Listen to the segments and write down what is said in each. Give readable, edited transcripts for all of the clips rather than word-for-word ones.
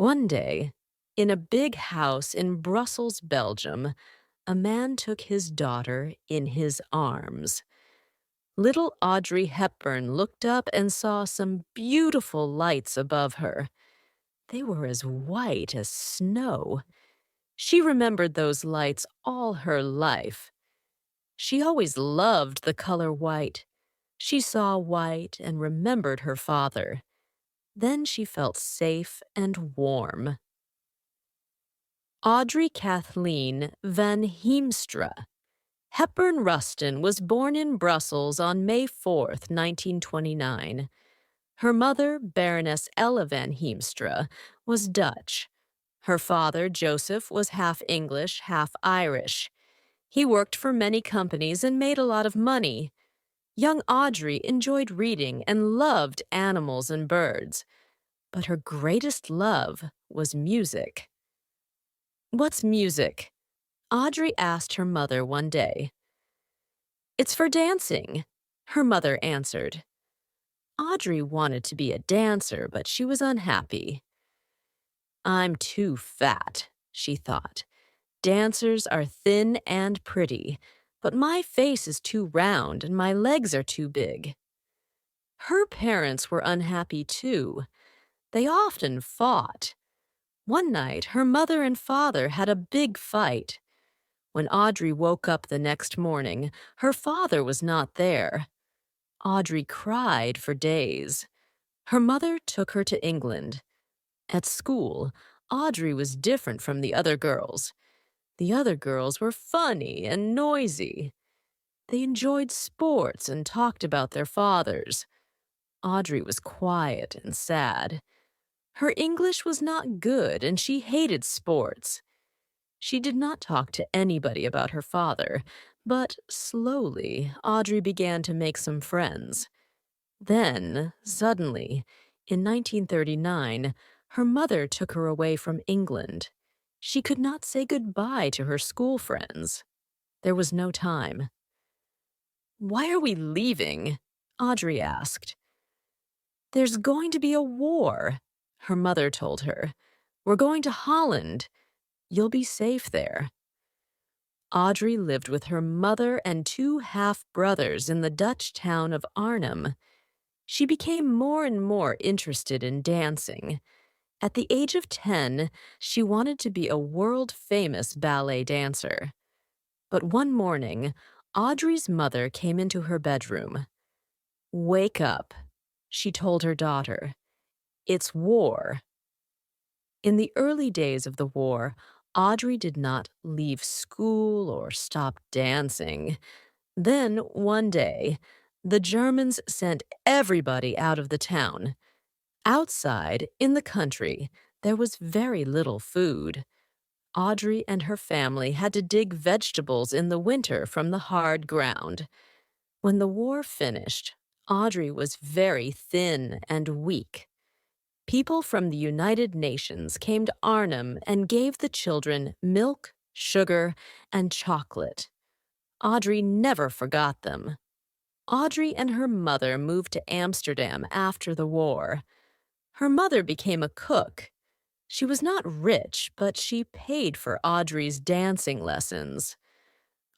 One day, in a big house in Brussels, Belgium, a man took his daughter in his arms. Little Audrey Hepburn looked up and saw some beautiful lights above her. They were as white as snow. She remembered those lights all her life. She always loved the color white. She saw white and remembered her father. Then she felt safe and warm. Audrey Kathleen van Heemstra. Hepburn Ruston was born in Brussels on May 4, 1929. Her mother, Baroness Ella van Heemstra, was Dutch. Her father, Joseph, was half English, half Irish. He worked for many companies and made a lot of money. Young Audrey enjoyed reading and loved animals and birds. But her greatest love was music. "What's music?" Audrey asked her mother one day. "It's for dancing," her mother answered. Audrey wanted to be a dancer, but she was unhappy. "I'm too fat," she thought. "Dancers are thin and pretty, but my face is too round and my legs are too big." Her parents were unhappy too. They often fought. One night, her mother and father had a big fight. When Audrey woke up the next morning, her father was not there. Audrey cried for days. Her mother took her to England. At school, Audrey was different from the other girls. The other girls were funny and noisy. They enjoyed sports and talked about their fathers. Audrey was quiet and sad. Her English was not good and she hated sports. She did not talk to anybody about her father, but slowly Audrey began to make some friends. Then, suddenly, in 1939, her mother took her away from England. She could not say goodbye to her school friends. There was no time. "Why are we leaving?" Audrey asked. "There's going to be a war," her mother told her. "We're going to Holland. You'll be safe there." Audrey lived with her mother and two half-brothers in the Dutch town of Arnhem. She became more and more interested in dancing. At the age of 10, she wanted to be a world-famous ballet dancer. But one morning, Audrey's mother came into her bedroom. "Wake up," she told her daughter. "It's war." In the early days of the war, Audrey did not leave school or stop dancing. Then, one day, the Germans sent everybody out of the town. Outside, in the country, there was very little food. Audrey and her family had to dig vegetables in the winter from the hard ground. When the war finished, Audrey was very thin and weak. People from the United Nations came to Arnhem and gave the children milk, sugar, and chocolate. Audrey never forgot them. Audrey and her mother moved to Amsterdam after the war. Her mother became a cook. She was not rich, but she paid for Audrey's dancing lessons.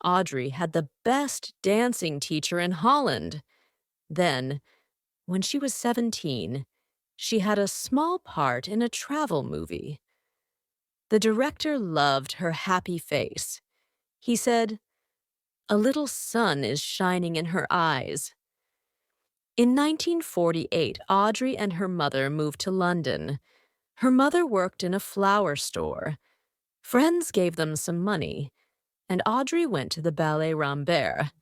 Audrey had the best dancing teacher in Holland. Then, when she was 17, she had a small part in a travel movie. The director loved her happy face. He said, "A little sun is shining in her eyes." In 1948, Audrey and her mother moved to London. Her mother worked in a flower store. Friends gave them some money, and Audrey went to the Ballet Rambert.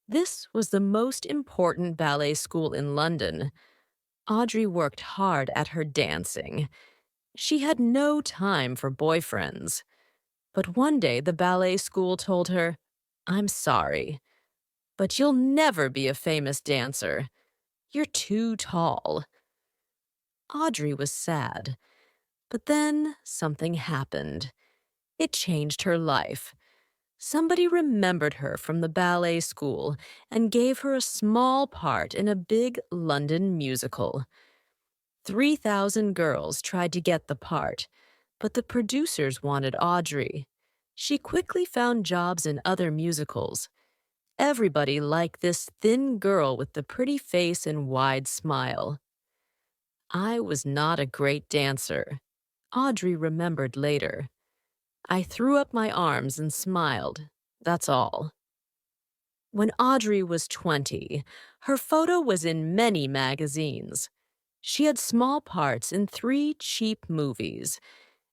This was the most important ballet school in London. Audrey worked hard at her dancing. She had no time for boyfriends. But one day the ballet school told her, "I'm sorry, but you'll never be a famous dancer. You're too tall." Audrey was sad. But then something happened. It changed her life. Somebody remembered her from the ballet school and gave her a small part in a big London musical. 3,000 girls tried to get the part, but the producers wanted Audrey. She quickly found jobs in other musicals. Everybody liked this thin girl with the pretty face and wide smile. I was not a great dancer, Audrey remembered later. I threw up my arms and smiled. That's all. When Audrey was 20, her photo was in many magazines. She had small parts in 3 cheap movies,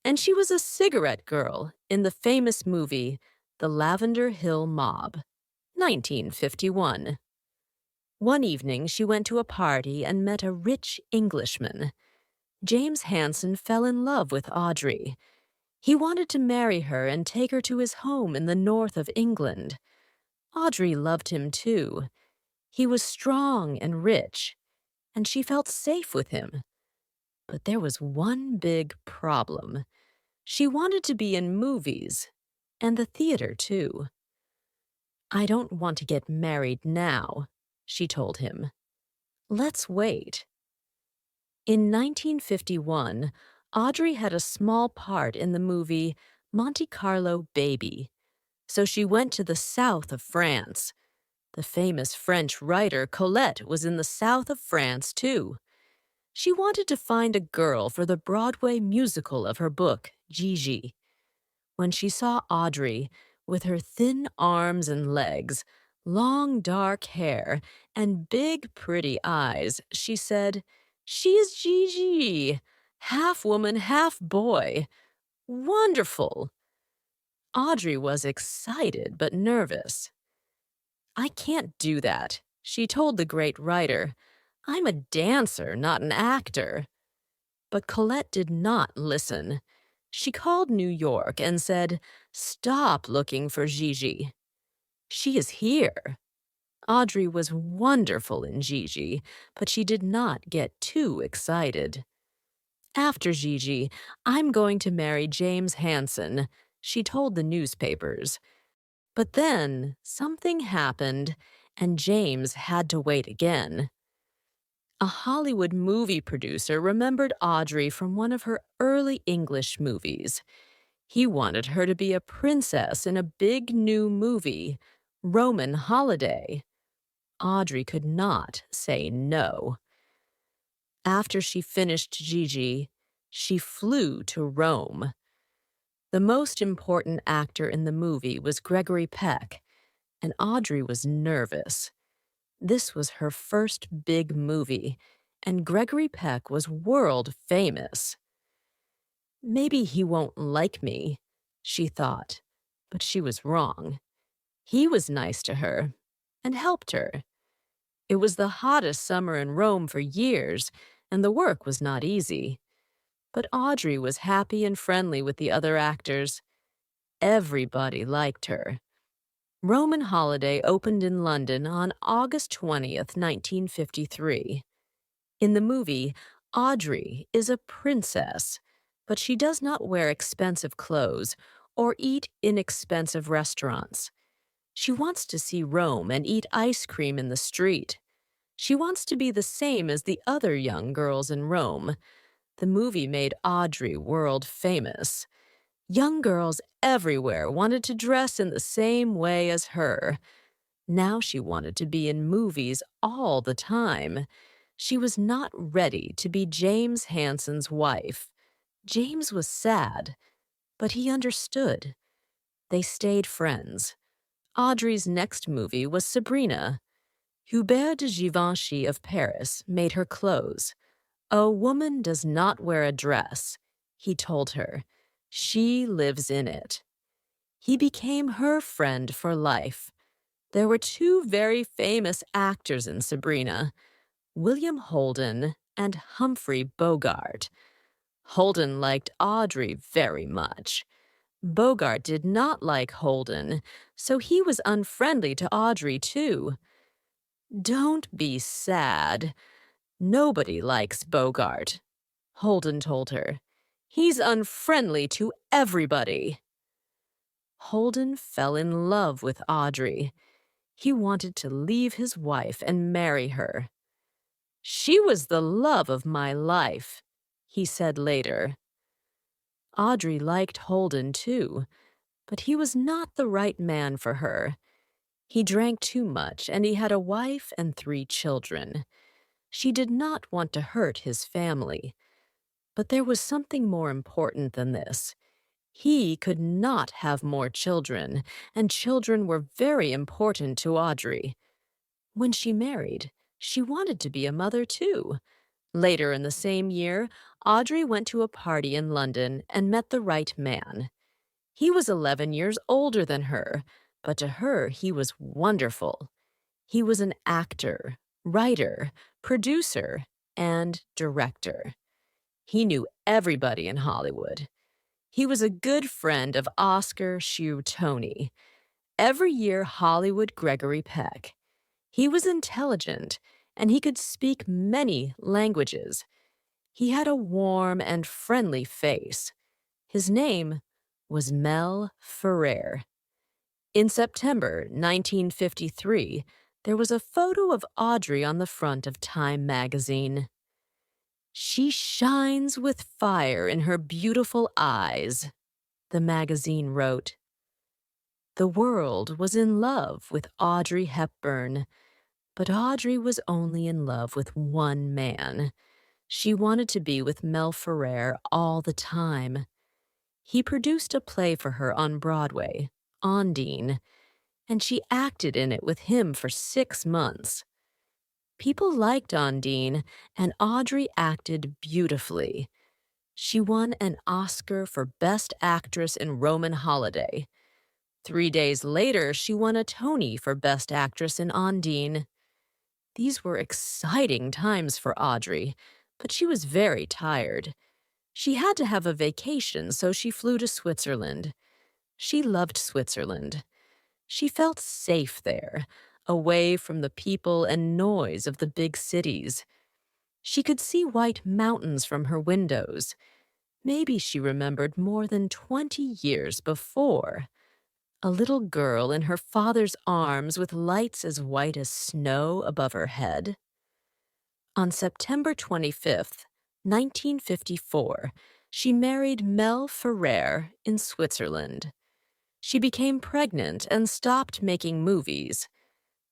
and she was a cigarette girl in the famous movie The Lavender Hill Mob, 1951. One evening, she went to a party and met a rich Englishman. James Hansen fell in love with Audrey. He wanted to marry her and take her to his home in the north of England. Audrey loved him too. He was strong and rich, and she felt safe with him. But there was one big problem. She wanted to be in movies, and the theater too. "I don't want to get married now," she told him. "Let's wait." In 1951, Audrey had a small part in the movie Monte Carlo Baby, so she went to the south of France. The famous French writer Colette was in the south of France, too. She wanted to find a girl for the Broadway musical of her book, Gigi. When she saw Audrey, with her thin arms and legs, long dark hair, and big pretty eyes, she said, "She is Gigi, half woman, half boy. Wonderful." Audrey was excited but nervous. "I can't do that," she told the great writer. "I'm a dancer, not an actor." But Colette did not listen. She called New York and said, "Stop looking for Gigi. She is here." Audrey was wonderful in Gigi, but she did not get too excited. "After Gigi, I'm going to marry James Hansen," she told the newspapers. But then something happened, and James had to wait again. A Hollywood movie producer remembered Audrey from one of her early English movies. He wanted her to be a princess in a big new movie, Roman Holiday. Audrey could not say no. After she finished Gigi, she flew to Rome. The most important actor in the movie was Gregory Peck, and Audrey was nervous. This was her first big movie, and Gregory Peck was world famous. "Maybe he won't like me," she thought, but she was wrong. He was nice to her and helped her. It was the hottest summer in Rome for years, and the work was not easy. But Audrey was happy and friendly with the other actors. Everybody liked her. Roman Holiday opened in London on August 20th, 1953. In the movie, Audrey is a princess, but she does not wear expensive clothes or eat inexpensive restaurants. She wants to see Rome and eat ice cream in the street. She wants to be the same as the other young girls in Rome. The movie made Audrey world famous. Young girls everywhere wanted to dress in the same way as her. Now she wanted to be in movies all the time. She was not ready to be James Hansen's wife. James was sad, but he understood. They stayed friends. Audrey's next movie was Sabrina. Hubert de Givenchy of Paris made her clothes. "A woman does not wear a dress," he told her. "She lives in it." He became her friend for life. There were 2 very famous actors in Sabrina, William Holden and Humphrey Bogart. Holden liked Audrey very much. Bogart did not like Holden, so he was unfriendly to Audrey too. "Don't be sad. Nobody likes Bogart," Holden told her. "He's unfriendly to everybody." Holden fell in love with Audrey. He wanted to leave his wife and marry her. "She was the love of my life," he said later. Audrey liked Holden too, but he was not the right man for her. He drank too much, and he had a wife and 3 children. She did not want to hurt his family. But there was something more important than this. He could not have more children, and children were very important to Audrey. When she married, she wanted to be a mother too. Later in the same year, Audrey went to a party in London and met the right man. He was 11 years older than her, but to her he was wonderful. He was an actor, writer, producer, and director. He knew everybody in Hollywood. He was a good friend of Oscar Tony. Every year, Hollywood Gregory Peck. He was intelligent, and he could speak many languages. He had a warm and friendly face. His name was Mel Ferrer. In September 1953, there was a photo of Audrey on the front of Time magazine. "She shines with fire in her beautiful eyes," the magazine wrote. The world was in love with Audrey Hepburn, but Audrey was only in love with one man. She wanted to be with Mel Ferrer all the time. He produced a play for her on Broadway, Ondine, and she acted in it with him for 6 months. People liked Ondine, and Audrey acted beautifully. She won an Oscar for Best Actress in Roman Holiday. 3 days later, she won a Tony for Best Actress in Ondine. These were exciting times for Audrey, but she was very tired. She had to have a vacation, so she flew to Switzerland. She loved Switzerland. She felt safe there, away from the people and noise of the big cities. She could see white mountains from her windows. Maybe she remembered more than 20 years before. A little girl in her father's arms with lights as white as snow above her head. On September 25th, 1954, she married Mel Ferrer in Switzerland. She became pregnant and stopped making movies.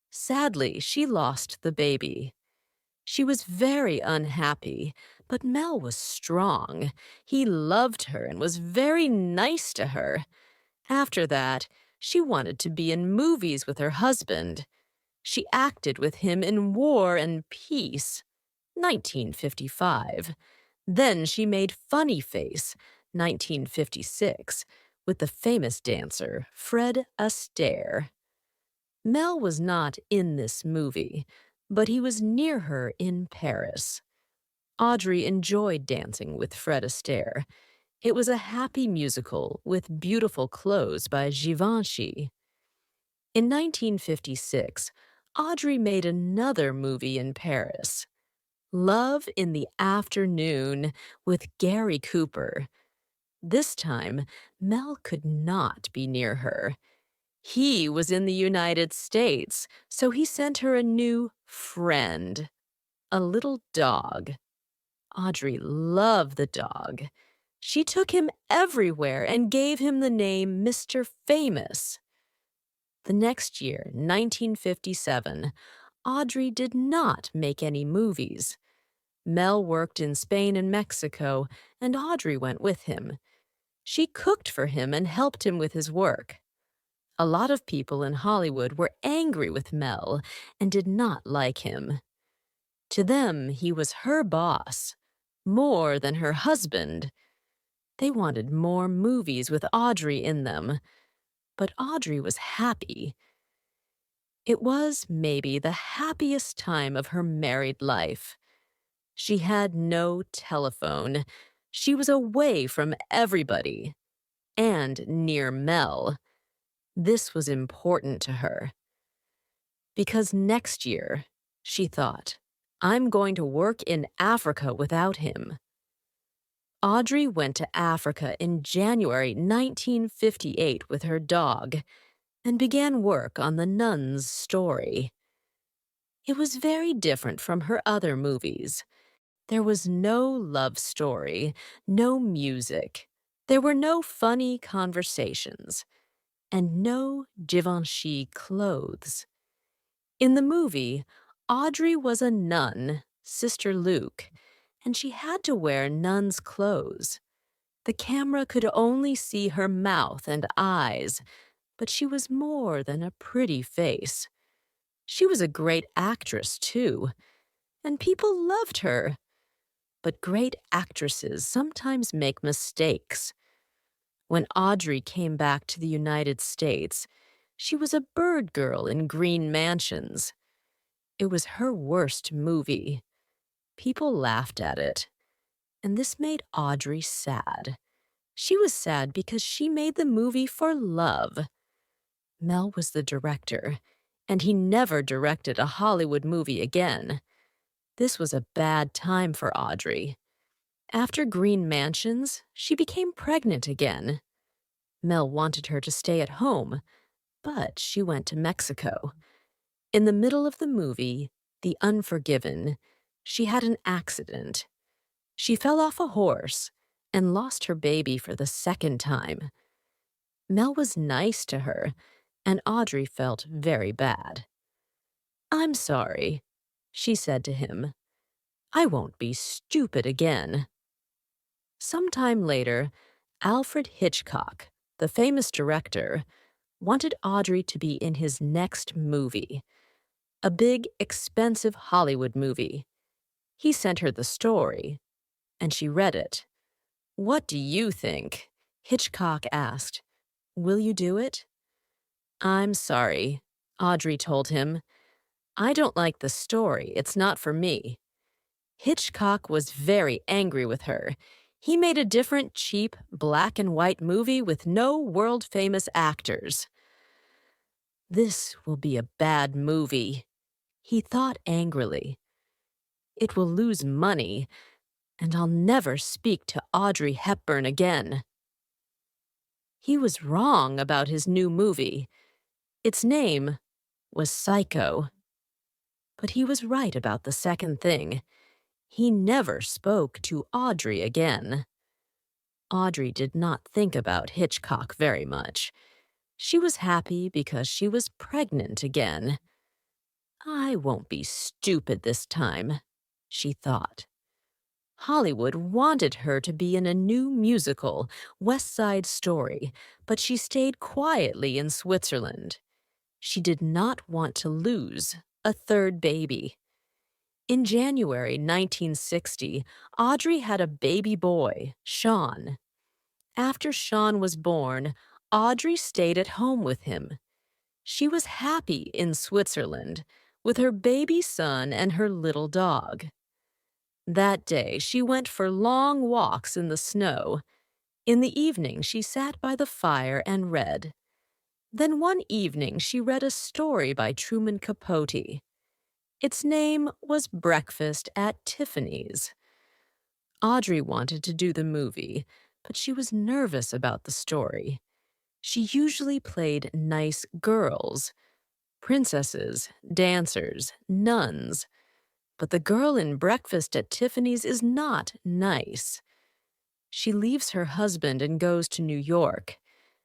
Sadly, she lost the baby. She was very unhappy, but Mel was strong. He loved her and was very nice to her. After that, she wanted to be in movies with her husband. She acted with him in War and Peace, 1955. Then she made Funny Face, 1956, with the famous dancer Fred Astaire. Mel was not in this movie, but he was near her in Paris. Audrey enjoyed dancing with Fred Astaire. It was a happy musical with beautiful clothes by Givenchy. In 1956, Audrey made another movie in Paris, Love in the Afternoon, with Gary Cooper. This time, Mel could not be near her. He was in the United States, so he sent her a new friend, a little dog. Audrey loved the dog. She took him everywhere and gave him the name Mr. Famous. The next year, 1957, Audrey did not make any movies. Mel worked in Spain and Mexico, and Audrey went with him. She cooked for him and helped him with his work. A lot of people in Hollywood were angry with Mel and did not like him. To them, he was her boss, more than her husband. They wanted more movies with Audrey in them, but Audrey was happy. It was maybe the happiest time of her married life. She had no telephone. She was away from everybody and near Mel. This was important to her. Because next year, she thought, I'm going to work in Africa without him. Audrey went to Africa in January 1958 with her dog and began work on the nun's story. It was very different from her other movies. There was no love story, no music. There were no funny conversations, and no Givenchy clothes. In the movie, Audrey was a nun, Sister Luke, and she had to wear nun's clothes. The camera could only see her mouth and eyes, but she was more than a pretty face. She was a great actress, too, and people loved her. But great actresses sometimes make mistakes. When Audrey came back to the United States, she was a bird girl in Green Mansions. It was her worst movie. People laughed at it, and this made Audrey sad. She was sad because she made the movie for love. Mel was the director, and he never directed a Hollywood movie again. This was a bad time for Audrey. After Green Mansions, she became pregnant again. Mel wanted her to stay at home, but she went to Mexico. In the middle of the movie, The Unforgiven, she had an accident. She fell off a horse and lost her baby for the second time. Mel was nice to her, and Audrey felt very bad. "I'm sorry," she said to him. "I won't be stupid again." Sometime later, Alfred Hitchcock, the famous director, wanted Audrey to be in his next movie, a big, expensive Hollywood movie. He sent her the story, and she read it. "What do you think?" Hitchcock asked. "Will you do it?" "I'm sorry," Audrey told him. "I don't like the story. It's not for me." Hitchcock was very angry with her. He made a different, cheap, black and white movie with no world-famous actors. "This will be a bad movie," he thought angrily. "It will lose money, and I'll never speak to Audrey Hepburn again." He was wrong about his new movie. Its name was Psycho. But he was right about the second thing. He never spoke to Audrey again. Audrey did not think about Hitchcock very much. She was happy because she was pregnant again. "I won't be stupid this time," she thought. Hollywood wanted her to be in a new musical, West Side Story, but she stayed quietly in Switzerland. She did not want to lose a third baby. In January 1960, Audrey had a baby boy, Sean. After Sean was born, Audrey stayed at home with him. She was happy in Switzerland with her baby son and her little dog. That day, she went for long walks in the snow. In the evening, she sat by the fire and read. Then one evening, she read a story by Truman Capote. Its name was Breakfast at Tiffany's. Audrey wanted to do the movie, but she was nervous about the story. She usually played nice girls, princesses, dancers, nuns. But the girl in Breakfast at Tiffany's is not nice. She leaves her husband and goes to New York.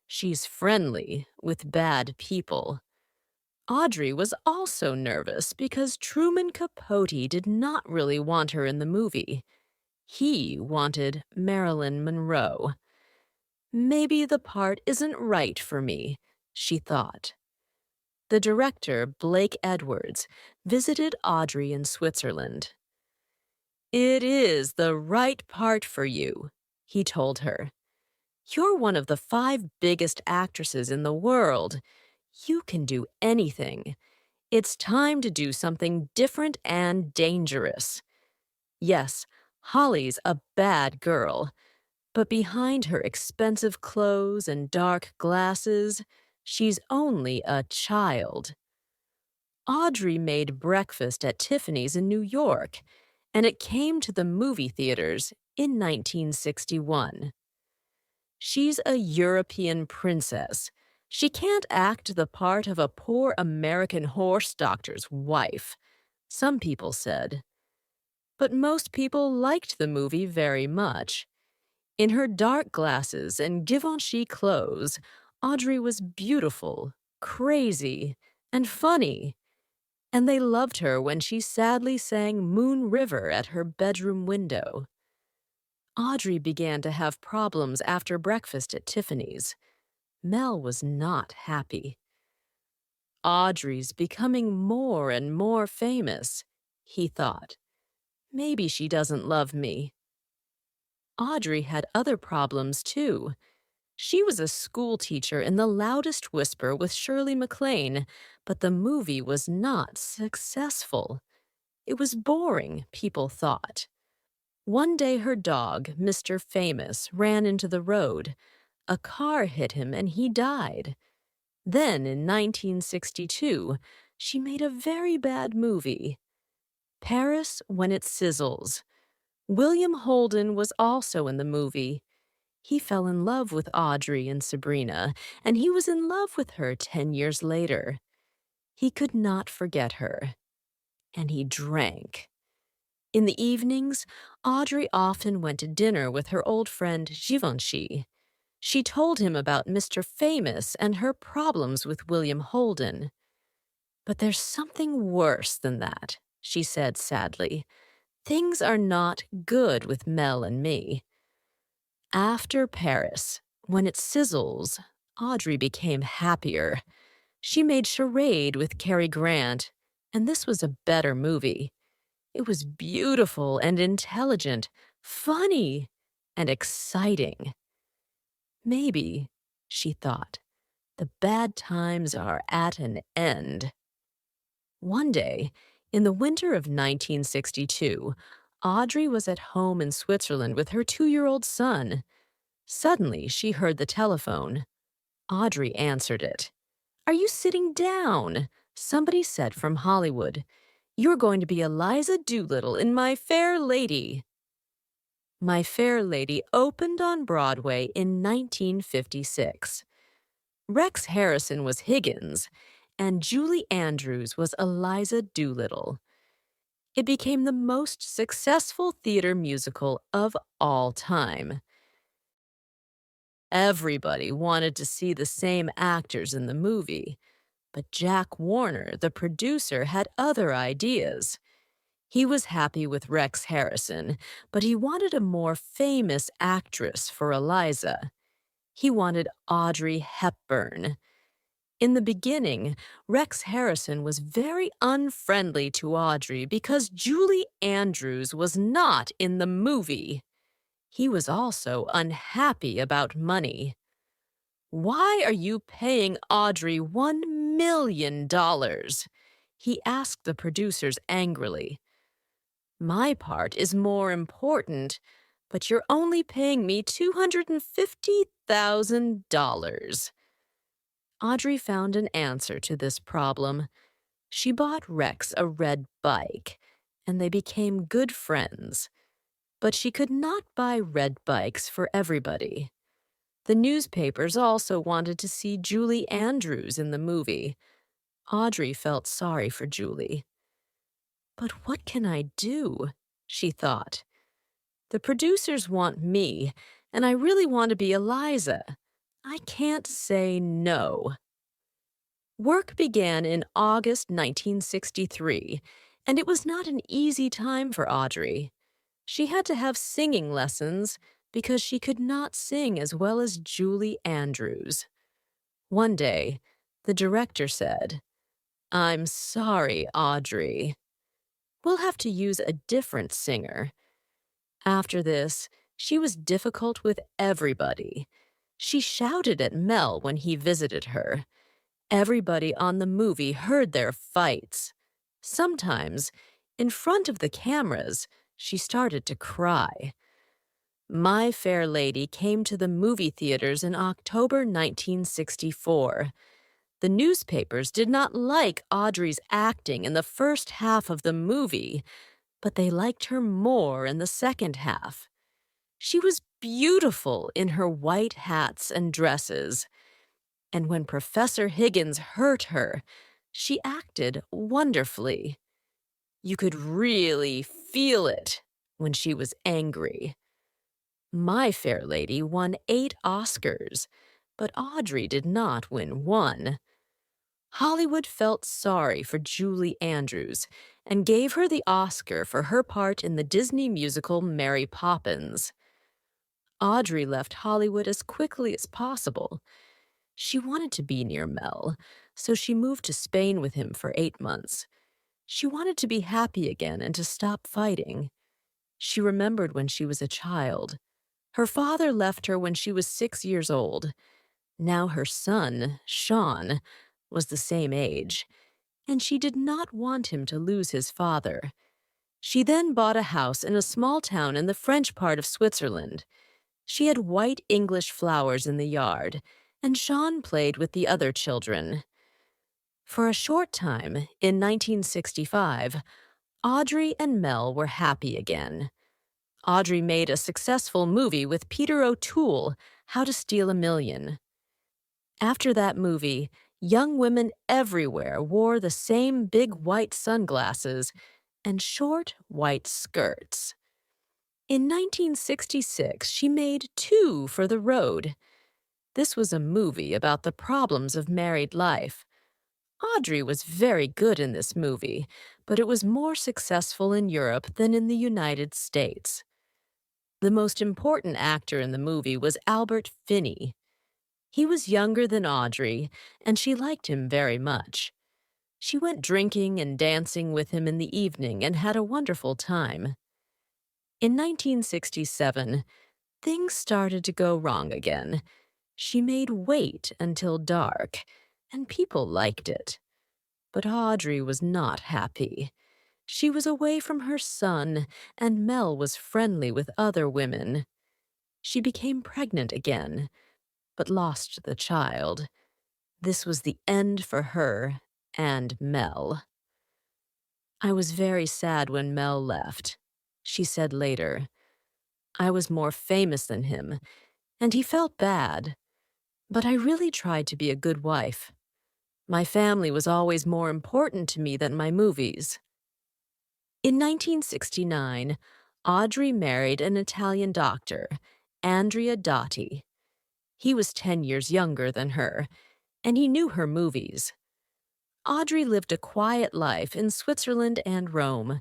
She's friendly with bad people. Audrey was also nervous because Truman Capote did not really want her in the movie. He wanted Marilyn Monroe. "Maybe the part isn't right for me," she thought. The director, Blake Edwards, visited Audrey in Switzerland. "It is the right part for you," he told her. "You're one of the 5 biggest actresses in the world. You can do anything. It's time to do something different and dangerous. Yes, Holly's a bad girl, but behind her expensive clothes and dark glasses, she's only a child." Audrey made Breakfast at Tiffany's in New York, and it came to the movie theaters in 1961. She's a European princess. She can't act the part of a poor American horse doctor's wife. some people said. But most people liked the movie very much. In her dark glasses and Givenchy clothes, Audrey was beautiful, crazy, and funny, and they loved her when she sadly sang Moon River at her bedroom window. Audrey began to have problems after breakfast at Tiffany's. Mel was not happy. Audrey's becoming more and more famous, he thought. Maybe she doesn't love me. Audrey had other problems, too. She was a school teacher in The Loudest Whisper with Shirley MacLaine, but the movie was not successful. It was boring, people thought. One day her dog, Mr. Famous, ran into the road. A car hit him and he died. Then, in 1962, she made a very bad movie, Paris When It Sizzles. William Holden was also in the movie. He fell in love with Audrey and Sabrina, and he was in love with her 10 years later. He could not forget her, and he drank. In the evenings, Audrey often went to dinner with her old friend Givenchy. She told him about Mr. Famous and her problems with William Holden. But there's something worse than that, she said sadly. Things are not good with Mel and me. After Paris, when it sizzles, Audrey became happier. She made Charade with Cary Grant, and this was a better movie. It was beautiful and intelligent, funny, and exciting. Maybe, she thought, the bad times are at an end. One day, in the winter of 1962, Audrey was at home in Switzerland with her 2-year-old son. Suddenly, she heard the telephone. Audrey answered it. "Are you sitting down?" Somebody said from Hollywood. "You're going to be Eliza Doolittle in My Fair Lady." My Fair Lady opened on Broadway in 1956. Rex Harrison was Higgins, and Julie Andrews was Eliza Doolittle. It became the most successful theater musical of all time. Everybody wanted to see the same actors in the movie, but Jack Warner, the producer, had other ideas. He was happy with Rex Harrison, but he wanted a more famous actress for Eliza. He wanted Audrey Hepburn. In the beginning, Rex Harrison was very unfriendly to Audrey because Julie Andrews was not in the movie. He was also unhappy about money. "Why are you paying Audrey $1 million?" he asked the producers angrily. "My part is more important, but you're only paying me $250,000. Audrey found an answer to this problem. She bought Rex a red bike, and they became good friends. But she could not buy red bikes for everybody. The newspapers also wanted to see Julie Andrews in the movie. Audrey felt sorry for Julie. "But what can I do?" she thought. "The producers want me, and I really want to be Eliza. I can't say no." Work began in August 1963, and it was not an easy time for Audrey. She had to have singing lessons because she could not sing as well as Julie Andrews. One day, the director said, "I'm sorry, Audrey. We'll have to use a different singer." After this, she was difficult with everybody. She shouted at Mel when he visited her. Everybody on the movie heard their fights. Sometimes, in front of the cameras, she started to cry. My Fair Lady came to the movie theaters in October 1964. The newspapers did not like Audrey's acting in the first half of the movie, but they liked her more in the second half. She was beautiful in her white hats and dresses. And when Professor Higgins hurt her, she acted wonderfully. You could really feel it when she was angry. My Fair Lady won 8 Oscars, but Audrey did not win one. Hollywood felt sorry for Julie Andrews and gave her the Oscar for her part in the Disney musical Mary Poppins. Audrey left Hollywood as quickly as possible. She wanted to be near Mel, so she moved to Spain with him for 8 months. She wanted to be happy again and to stop fighting. She remembered when she was a child. Her father left her when she was 6 years old. Now her son, Sean, was the same age, and she did not want him to lose his father. She then bought a house in a small town in the French part of Switzerland. She had white English flowers in the yard, and Sean played with the other children. For a short time, in 1965, Audrey and Mel were happy again. Audrey made a successful movie with Peter O'Toole, How to Steal a Million. After that movie, young women everywhere wore the same big white sunglasses and short white skirts. In 1966, she made Two for the Road. This was a movie about the problems of married life. Audrey was very good in this movie, but it was more successful in Europe than in the United States. The most important actor in the movie was Albert Finney. He was younger than Audrey, and she liked him very much. She went drinking and dancing with him in the evening and had a wonderful time. In 1967, things started to go wrong again. She made Wait Until Dark, and people liked it. But Audrey was not happy. She was away from her son, and Mel was friendly with other women. She became pregnant again, but lost the child. This was the end for her and Mel. I was very sad when Mel left, she said later. I was more famous than him, and he felt bad. But I really tried to be a good wife. My family was always more important to me than my movies. In 1969, Audrey married an Italian doctor, Andrea Dotti. He was 10 years younger than her, and he knew her movies. Audrey lived a quiet life in Switzerland and Rome.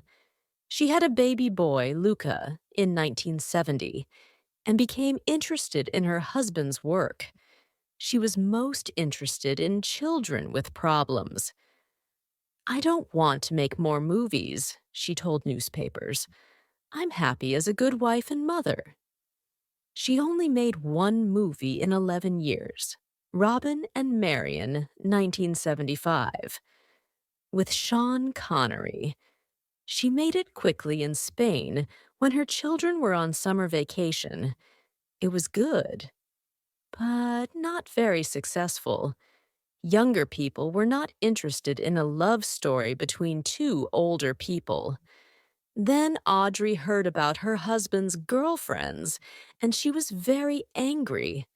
She had a baby boy, Luca, in 1970, and became interested in her husband's work. She was most interested in children with problems. I don't want to make more movies, she told newspapers. I'm happy as a good wife and mother. She only made one movie in 11 years, Robin and Marian, 1975. With Sean Connery. She made it quickly in Spain when her children were on summer vacation. It was good, but not very successful. Younger people were not interested in a love story between two older people. Then Audrey heard about her husband's girlfriends, and she was very angry.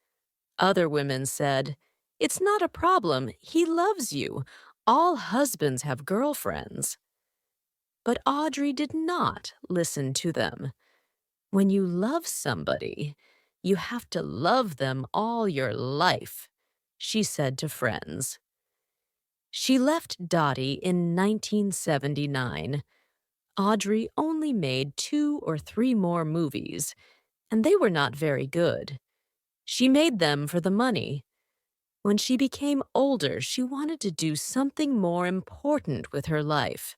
Other women said, "It's not a problem. He loves you. All husbands have girlfriends." But Audrey did not listen to them. When you love somebody, you have to love them all your life, she said to friends. She left Dotti in 1979. Audrey only made 2 or 3 more movies, and they were not very good. She made them for the money. When she became older, she wanted to do something more important with her life.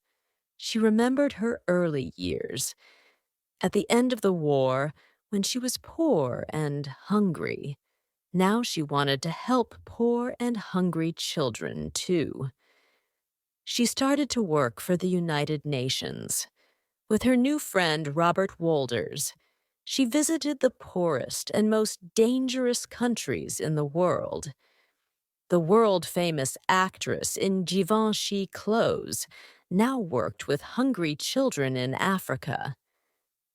She remembered her early years. At the end of the war, when she was poor and hungry. Now she wanted to help poor and hungry children, too. She started to work for the United Nations. With her new friend Robert Wolders, she visited the poorest and most dangerous countries in the world. The world-famous actress in Givenchy clothes now worked with hungry children in Africa.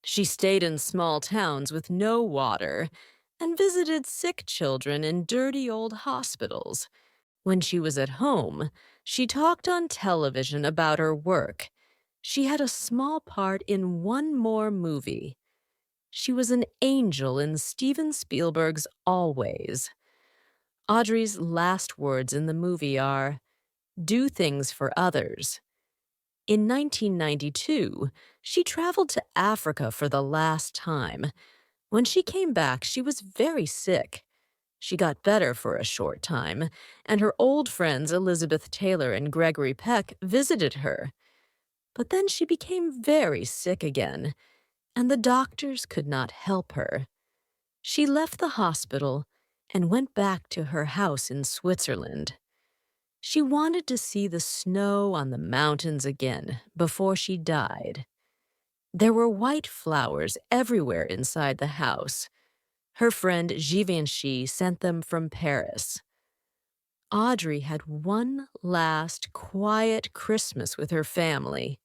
She stayed in small towns with no water and visited sick children in dirty old hospitals. When she was at home, she talked on television about her work. She had a small part in one more movie. She was an angel in Steven Spielberg's Always. Audrey's last words in the movie are, "Do things for others." In 1992, she traveled to Africa for the last time. When she came back, she was very sick. She got better for a short time, and her old friends Elizabeth Taylor and Gregory Peck visited her. But then she became very sick again, and the doctors could not help her. She left the hospital and went back to her house in Switzerland. She wanted to see the snow on the mountains again before she died. There were white flowers everywhere inside the house. Her friend Givenchy sent them from Paris. Audrey had one last quiet Christmas with her family.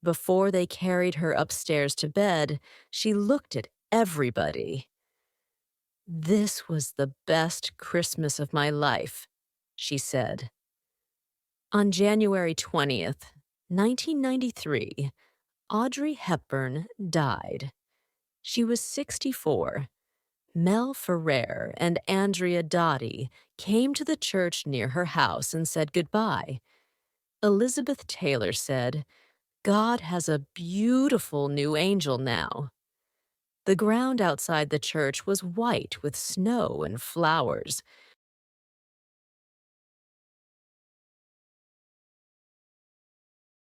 Before they carried her upstairs to bed, she looked at everybody. "This was the best Christmas of my life," she said. On January 20th, 1993, Audrey Hepburn died. She was 64. Mel Ferrer and Andrea Dotti came to the church near her house and said goodbye. Elizabeth Taylor said, "God has a beautiful new angel now." The ground outside the church was white with snow and flowers.